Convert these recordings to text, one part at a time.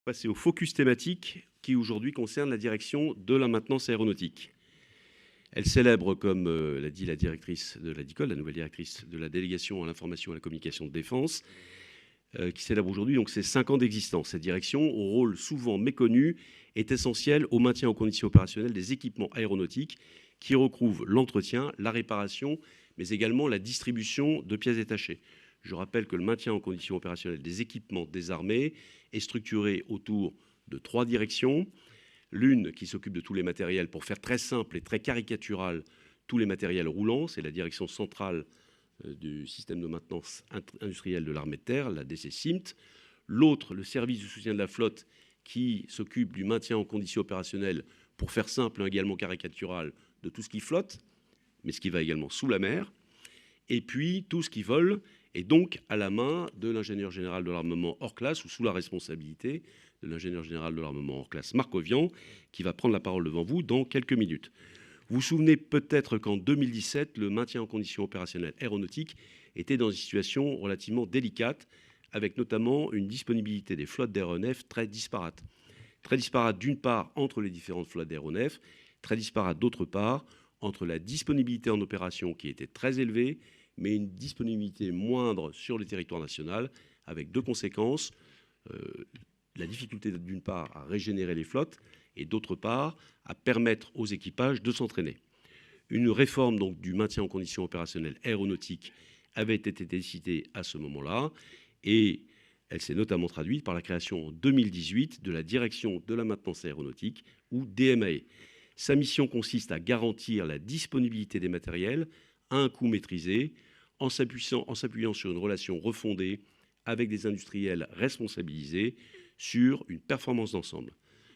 passer au focus thématique qui aujourd'hui concerne la direction de la maintenance aéronautique. Elle célèbre, comme l'a dit la directrice de la DICOL, la nouvelle directrice de la délégation à l'information et à la communication de défense, qui célèbre aujourd'hui donc ses 5 ans d'existence. Cette direction, au rôle souvent méconnu, est essentielle au maintien en condition opérationnelle des équipements aéronautiques qui recouvrent l'entretien, la réparation, mais également la distribution de pièces détachées. Je rappelle que le maintien en condition opérationnelle des équipements des armées est structuré autour de 3 directions. L'une qui s'occupe de tous les matériels, pour faire très simple et très caricatural, tous les matériels roulants, c'est la direction centrale du système de maintenance industrielle de l'armée de terre, la DCSIMT. L'autre, le service de soutien de la flotte, qui s'occupe du maintien en condition opérationnelle, pour faire simple et également caricatural, de tout ce qui flotte, mais ce qui va également sous la mer. Et puis tout ce qui vole est donc à la main de l'ingénieur général de l'armement hors classe ou sous la responsabilité de l'ingénieur général de l'armement hors classe Marc Ovian, qui va prendre la parole devant vous dans quelques minutes. Vous vous souvenez peut-être qu'en 2017, le maintien en condition opérationnelle aéronautique était dans une situation relativement délicate, avec notamment une disponibilité des flottes d'aéronefs très disparate. Très disparate d'une part entre les différentes flottes d'aéronefs, très disparate d'autre part entre la disponibilité en opération qui était très élevée, mais une disponibilité moindre sur le territoire national, avec 2 conséquences. La difficulté d'une part à régénérer les flottes et d'autre part à permettre aux équipages de s'entraîner. Une réforme donc du maintien en condition opérationnelle aéronautique avait été décidée à ce moment-là et elle s'est notamment traduite par la création en 2018 de la direction de la maintenance aéronautique ou DMAE. Sa mission consiste à garantir la disponibilité des matériels à un coût maîtrisé en s'appuyant sur une relation refondée avec des industriels responsabilisés sur une performance d'ensemble.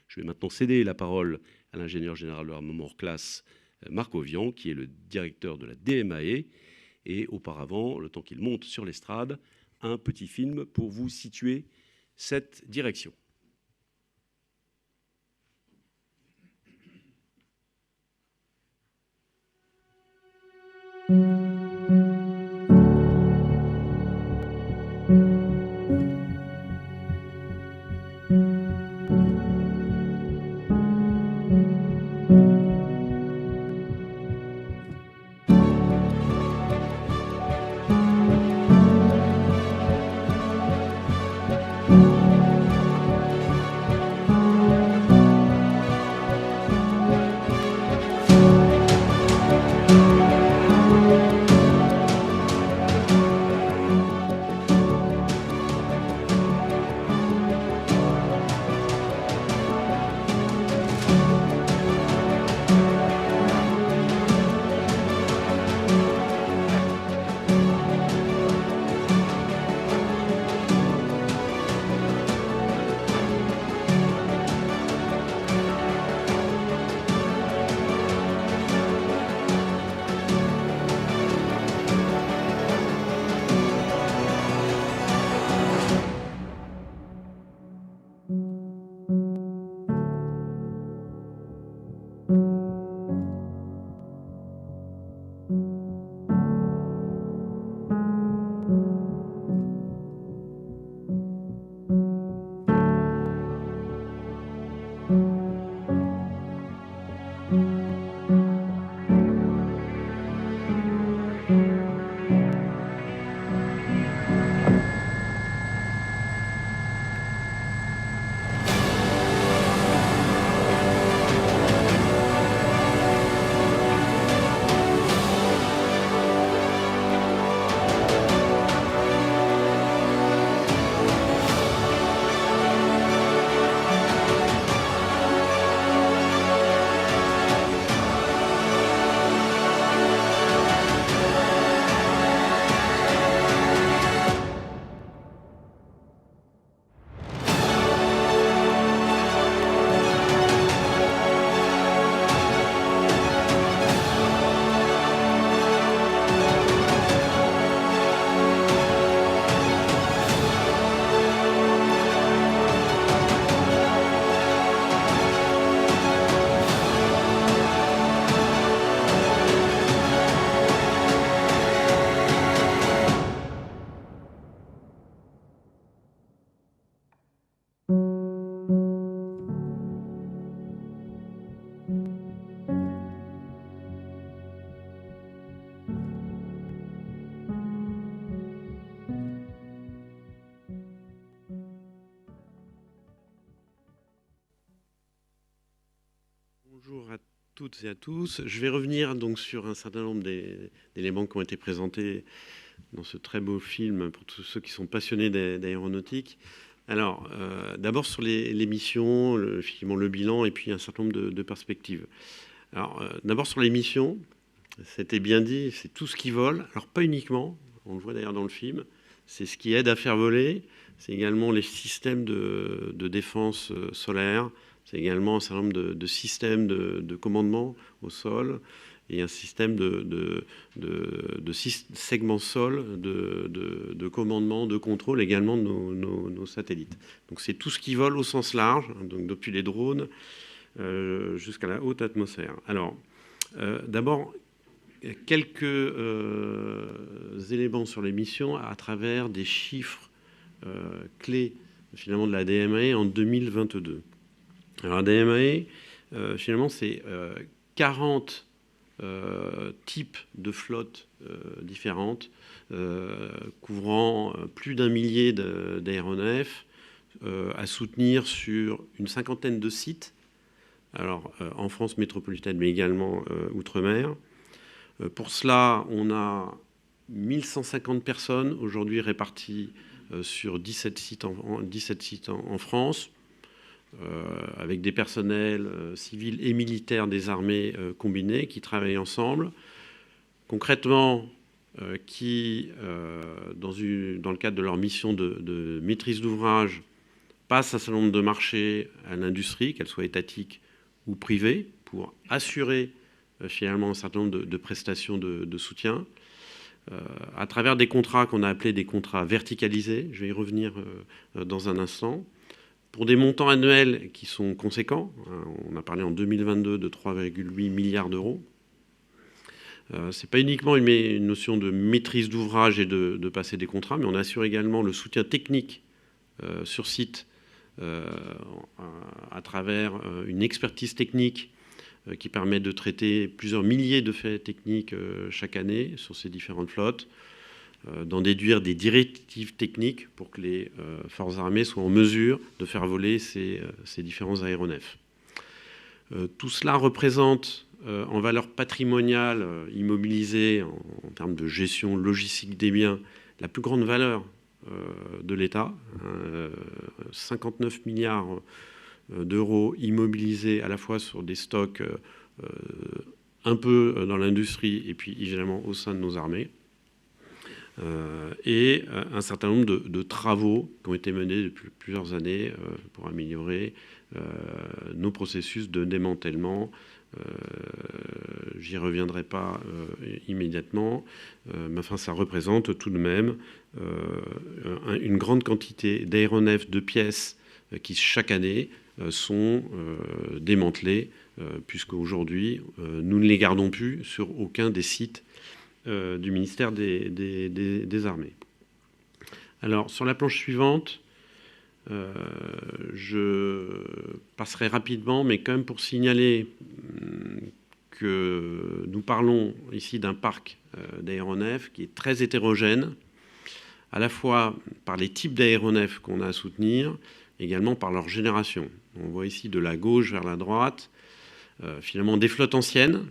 Je vais maintenant céder la parole à l'ingénieur général de l'armement hors classe, Marc Ovian, qui est le directeur de la DMAE. Et auparavant, le temps qu'il monte sur l'estrade, un petit film pour vous situer cette direction. toutes et à tous. Je vais revenir donc sur un certain nombre d'éléments qui ont été présentés dans ce très beau film pour tous ceux qui sont passionnés d'aéronautique. Alors, d'abord sur les missions, effectivement le bilan et puis un certain nombre de perspectives. Alors, d'abord sur les missions, c'était bien dit, c'est tout ce qui vole. Alors, pas uniquement, on le voit d'ailleurs dans le film, c'est ce qui aide à faire voler, c'est également les systèmes de défense solaire, c'est également un certain nombre de systèmes de commandement au sol et un système de segments sol, de commandement, de contrôle également de nos satellites. Donc c'est tout ce qui vole au sens large, donc depuis les drones jusqu'à la haute atmosphère. Alors, d'abord, quelques éléments sur les missions à travers des chiffres clés finalement de la DMAE en 2022. Alors la DMAE, finalement, c'est 40 types de flottes différentes, couvrant plus d'1 millier d'aéronefs, à soutenir sur une cinquantaine de sites, alors en France métropolitaine, mais également outre-mer. Pour cela, on a 1150 personnes aujourd'hui réparties sur 17 sites en France, avec des personnels civils et militaires des armées combinés qui travaillent ensemble. Concrètement, qui, dans le cadre de leur mission de maîtrise d'ouvrage, passent un certain nombre de marchés à l'industrie, qu'elle soit étatique ou privée, pour assurer finalement un certain nombre de prestations de soutien, à travers des contrats qu'on a appelés des contrats verticalisés. Je vais y revenir dans un instant. Pour des montants annuels qui sont conséquents, on a parlé en 2022 de 3,8 milliards d'euros. Ce n'est pas uniquement une notion de maîtrise d'ouvrage et de passer des contrats, mais on assure également le soutien technique sur site à travers une expertise technique qui permet de traiter plusieurs milliers de faits techniques chaque année sur ces différentes flottes, d'en déduire des directives techniques pour que les forces armées soient en mesure de faire voler ces différents aéronefs. Tout cela représente en valeur patrimoniale immobilisée en termes de gestion logistique des biens la plus grande valeur de l'État, 59 milliards d'euros immobilisés à la fois sur des stocks un peu dans l'industrie et puis évidemment au sein de nos armées. Et un certain nombre de travaux qui ont été menés depuis plusieurs années pour améliorer nos processus de démantèlement. J'y reviendrai pas immédiatement, mais enfin ça représente tout de même une grande quantité d'aéronefs, de pièces qui chaque année sont démantelés, puisque aujourd'hui nous ne les gardons plus sur aucun des sites du ministère des Armées. Alors, sur la planche suivante, je passerai rapidement, mais quand même pour signaler que nous parlons ici d'un parc d'aéronefs qui est très hétérogène, à la fois par les types d'aéronefs qu'on a à soutenir, également par leur génération. On voit ici de la gauche vers la droite, finalement des flottes anciennes.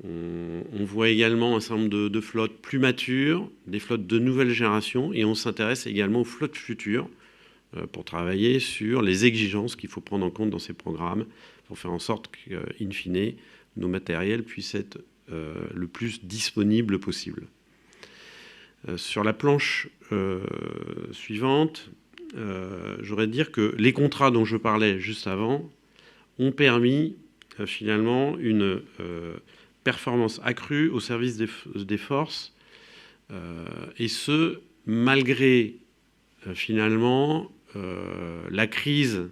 On voit également un certain nombre de flottes plus matures, des flottes de nouvelle génération, et on s'intéresse également aux flottes futures pour travailler sur les exigences qu'il faut prendre en compte dans ces programmes pour faire en sorte qu'in fine, nos matériels puissent être le plus disponibles possible. Sur la planche suivante, je voudrais dire que les contrats dont je parlais juste avant ont permis finalement une performance accrue au service des forces, et ce, malgré finalement la crise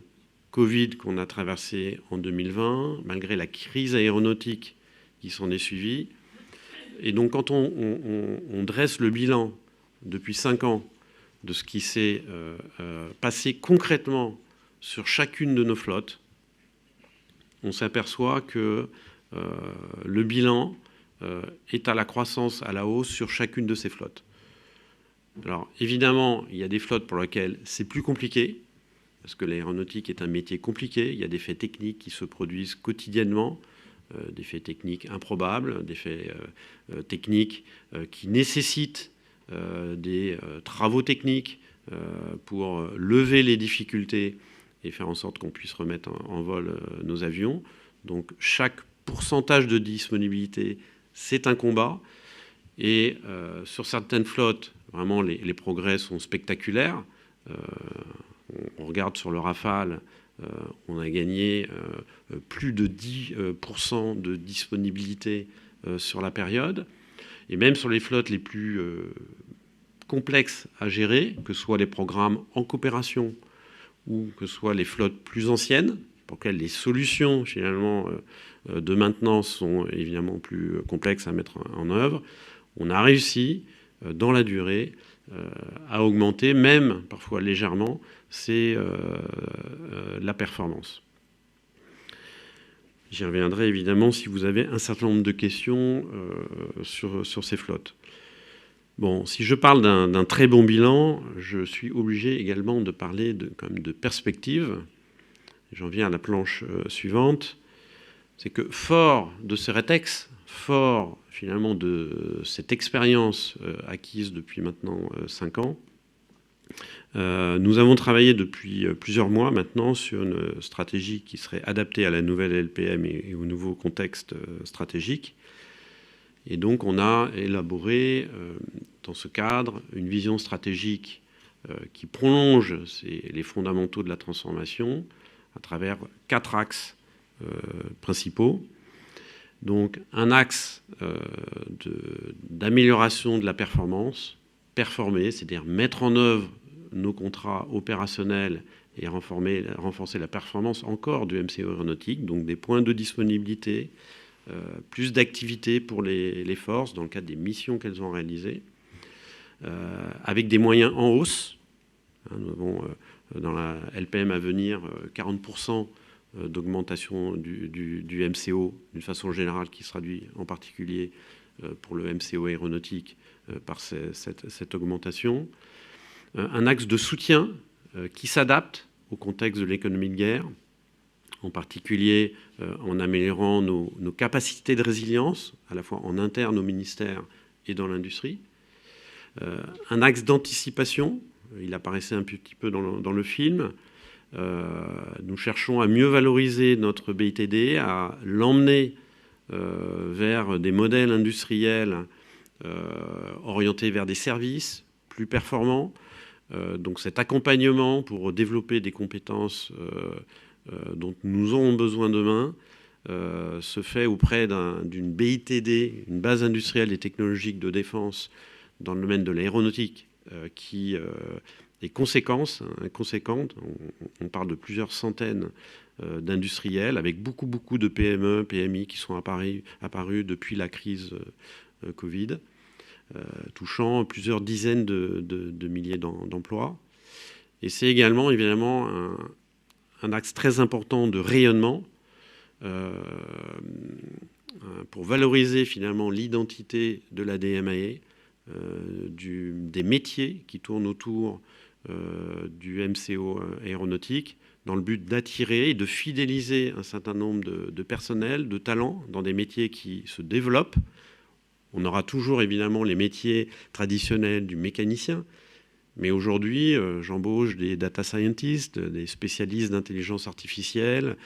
Covid qu'on a traversée en 2020, malgré la crise aéronautique qui s'en est suivie. Et donc quand on dresse le bilan depuis 5 ans de ce qui s'est passé concrètement sur chacune de nos flottes, on s'aperçoit que le bilan est à la croissance, à la hausse sur chacune de ces flottes. Alors évidemment, il y a des flottes pour lesquelles c'est plus compliqué, parce que l'aéronautique est un métier compliqué. Il y a des faits techniques qui se produisent quotidiennement, des faits techniques improbables, des faits techniques qui nécessitent des travaux techniques pour lever les difficultés et faire en sorte qu'on puisse remettre en vol nos avions. Donc chaque pourcentage de disponibilité, c'est un combat. Et sur certaines flottes, vraiment les progrès sont spectaculaires. On regarde sur le Rafale, on a gagné plus de 10% de disponibilité sur la période. Et même sur les flottes les plus complexes à gérer, que ce soit les programmes en coopération ou que ce soit les flottes plus anciennes, pour lesquelles les solutions finalement de maintenance sont évidemment plus complexes à mettre en œuvre, on a réussi dans la durée à augmenter, même parfois légèrement, la performance. J'y reviendrai évidemment si vous avez un certain nombre de questions sur ces flottes. Bon, si je parle d'un très bon bilan, je suis obligé également de parler quand même de perspective. J'en viens à la planche suivante. C'est que fort de ce rétex, fort finalement de cette expérience acquise depuis maintenant 5 ans, nous avons travaillé depuis plusieurs mois maintenant sur une stratégie qui serait adaptée à la nouvelle LPM et au nouveau contexte stratégique. Et donc on a élaboré dans ce cadre une vision stratégique qui prolonge les fondamentaux de la transformation à travers 4 axes principaux. Donc un axe d'amélioration de la performance, performer, c'est-à-dire mettre en œuvre nos contrats opérationnels et renforcer la performance encore du MCO aéronautique, donc des points de disponibilité, plus d'activité pour les forces dans le cadre des missions qu'elles ont réalisées, avec des moyens en hausse. Nous avons dans la LPM à venir 40% d'augmentation du MCO d'une façon générale qui se traduit en particulier pour le MCO aéronautique par cette augmentation. Un axe de soutien qui s'adapte au contexte de l'économie de guerre, en particulier en améliorant nos capacités de résilience, à la fois en interne au ministère et dans l'industrie. Un axe d'anticipation, il apparaissait un petit peu dans le film. Nous cherchons à mieux valoriser notre BITD, à l'emmener vers des modèles industriels orientés vers des services plus performants. Donc cet accompagnement pour développer des compétences dont nous aurons besoin demain se fait auprès d'une BITD, une base industrielle et technologique de défense dans le domaine de l'aéronautique qui est conséquente. On parle de plusieurs centaines d'industriels avec beaucoup de PME, PMI qui sont apparus depuis la crise Covid, touchant plusieurs dizaines de milliers d'emplois. Et c'est également évidemment un axe très important de rayonnement pour valoriser finalement l'identité de la DMAE, des métiers qui tournent autour du MCO aéronautique, dans le but d'attirer et de fidéliser un certain nombre de personnels, de talents, dans des métiers qui se développent. On aura toujours évidemment les métiers traditionnels du mécanicien, mais aujourd'hui, j'embauche des data scientists, des spécialistes d'intelligence artificielle,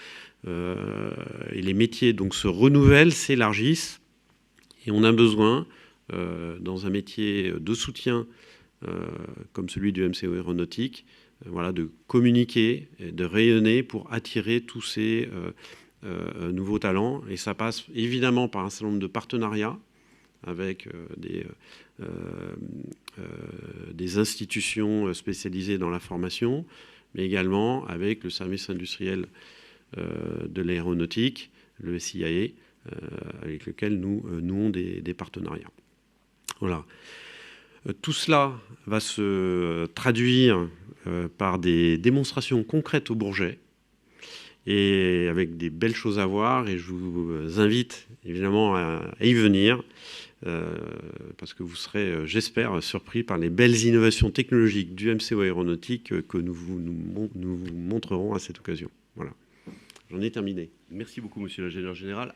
et les métiers donc se renouvellent, s'élargissent, et on a besoin, dans un métier de soutien comme celui du MCO aéronautique, de communiquer, de rayonner pour attirer tous ces nouveaux talents. Et ça passe évidemment par un certain nombre de partenariats avec des institutions spécialisées dans la formation, mais également avec le service industriel de l'aéronautique, le SIAE, avec lequel nous nouons des partenariats. Voilà. Tout cela va se traduire par des démonstrations concrètes au Bourget. et avec des belles choses à voir. Et je vous invite évidemment à y venir, parce que vous serez, j'espère, surpris par les belles innovations technologiques du MCO aéronautique que nous vous montrerons à cette occasion. Voilà, j'en ai terminé. Merci beaucoup, monsieur l'ingénieur général.